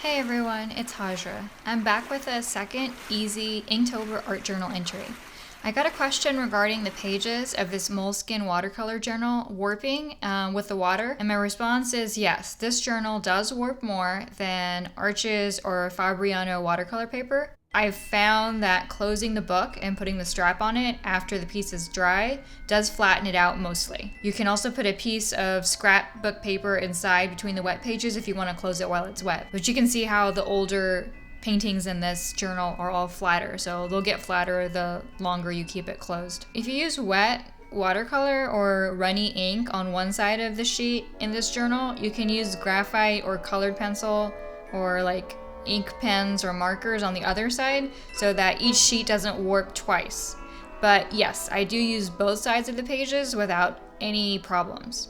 Hey everyone, it's Hajra. I'm back with a second easy Inktober art journal entry. I got a question regarding the pages of this moleskin watercolor journal warping with the water, and my response is yes, this journal does warp more than Arches or Fabriano watercolor paper. I've found that closing the book and putting the strap on it after the piece is dry does flatten it out mostly. You can also put a piece of scrapbook paper inside between the wet pages if you want to close it while it's wet. But you can see how the older paintings in this journal are all flatter, so they'll get flatter the longer you keep it closed. If you use wet watercolor or runny ink on one side of the sheet in this journal, you can use graphite or colored pencil or like ink pens or markers on the other side so that each sheet doesn't warp twice. But yes, I do use both sides of the pages without any problems.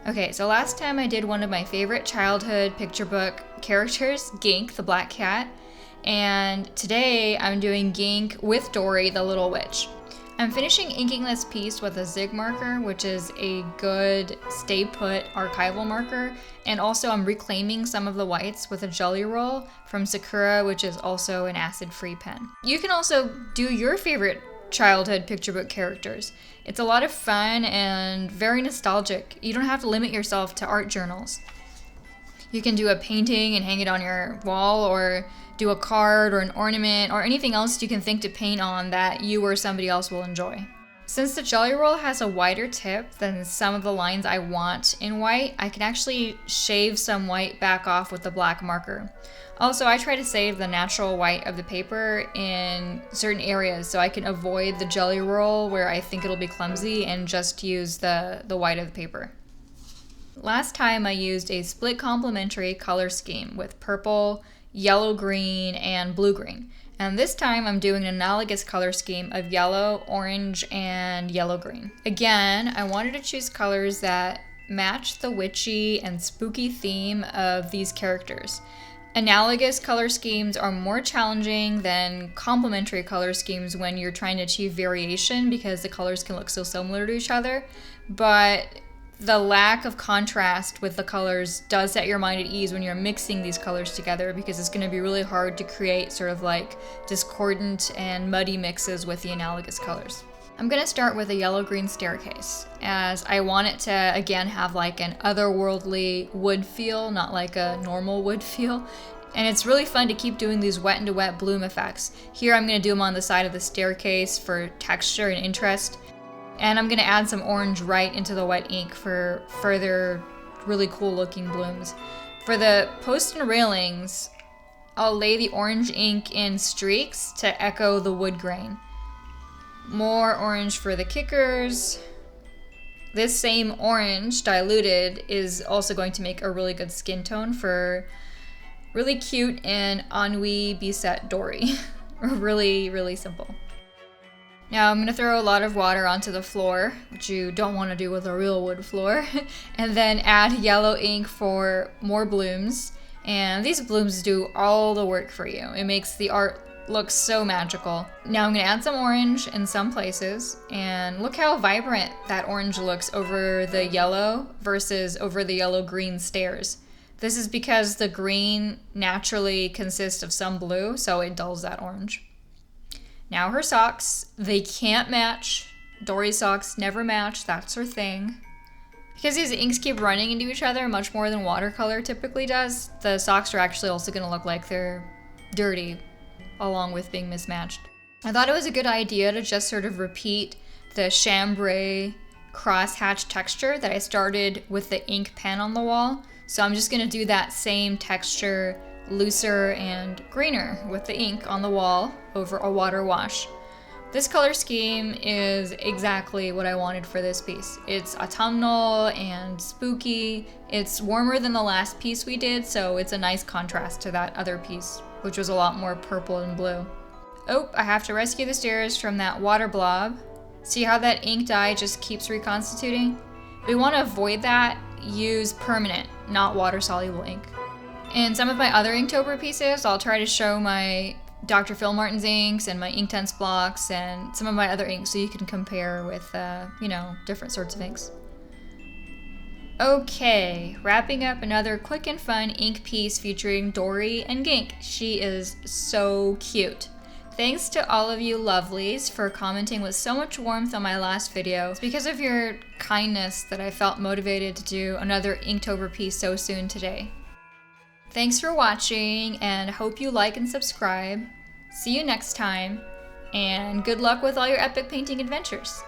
Okay, so last time I did one of my favorite childhood picture book characters, Gink, the black cat, and today I'm doing Gink with Dorrie, the little witch. I'm finishing inking this piece with a Zig marker, which is a good stay put archival marker, and also I'm reclaiming some of the whites with a jelly roll from Sakura, which is also an acid-free pen. You can also do your favorite childhood picture book characters. It's a lot of fun and very nostalgic. You don't have to limit yourself to art journals. You can do a painting and hang it on your wall, or do a card or an ornament or anything else you can think to paint on that you or somebody else will enjoy. Since the jelly roll has a wider tip than some of the lines I want in white, I can actually shave some white back off with the black marker. Also, I try to save the natural white of the paper in certain areas so I can avoid the jelly roll where I think it'll be clumsy and just use the white of the paper. Last time I used a split complementary color scheme with purple, yellow-green, and blue-green. And this time I'm doing an analogous color scheme of yellow, orange, and yellow-green. Again, I wanted to choose colors that match the witchy and spooky theme of these characters. Analogous color schemes are more challenging than complementary color schemes when you're trying to achieve variation because the colors can look so similar to each other, but the lack of contrast with the colors does set your mind at ease when you're mixing these colors together, because it's going to be really hard to create sort of like discordant and muddy mixes with the analogous colors. I'm going to start with a yellow-green staircase, as I want it to again have like an otherworldly wood feel, not like a normal wood feel. And it's really fun to keep doing these wet into wet bloom effects. Here I'm going to do them on the side of the staircase for texture and interest. And I'm going to add some orange right into the wet ink for further really cool looking blooms. For the post and railings, I'll lay the orange ink in streaks to echo the wood grain. More orange for the kickers. This same orange diluted is also going to make a really good skin tone for really cute and ennui beset Dorrie. Really, really simple. Now I'm going to throw a lot of water onto the floor, which you don't want to do with a real wood floor, and then add yellow ink for more blooms. And these blooms do all the work for you. It makes the art look so magical. Now I'm going to add some orange in some places, and look how vibrant that orange looks over the yellow versus over the yellow-green stairs. This is because the green naturally consists of some blue, so it dulls that orange. Now her socks, they can't match. Dorrie's socks never match, that's her thing. Because these inks keep running into each other much more than watercolor typically does, the socks are actually also going to look like they're dirty, along with being mismatched. I thought it was a good idea to just sort of repeat the chambray crosshatch texture that I started with the ink pen on the wall. So I'm just going to do that same texture, looser and greener with the ink on the wall over a water wash. This color scheme is exactly what I wanted for this piece. It's autumnal and spooky. It's warmer than the last piece we did, so it's a nice contrast to that other piece, which was a lot more purple and blue. Oh, I have to rescue the stairs from that water blob. See how that ink dye just keeps reconstituting? If we want to avoid that, use permanent, not water-soluble ink. In some of my other Inktober pieces, I'll try to show my Dr. Phil Martin's inks and my Inktense blocks and some of my other inks so you can compare with, different sorts of inks. Okay, wrapping up another quick and fun ink piece featuring Dorrie and Gink. She is so cute. Thanks to all of you lovelies for commenting with so much warmth on my last video. It's because of your kindness that I felt motivated to do another Inktober piece so soon today. Thanks for watching, and hope you like and subscribe. See you next time, and good luck with all your epic painting adventures.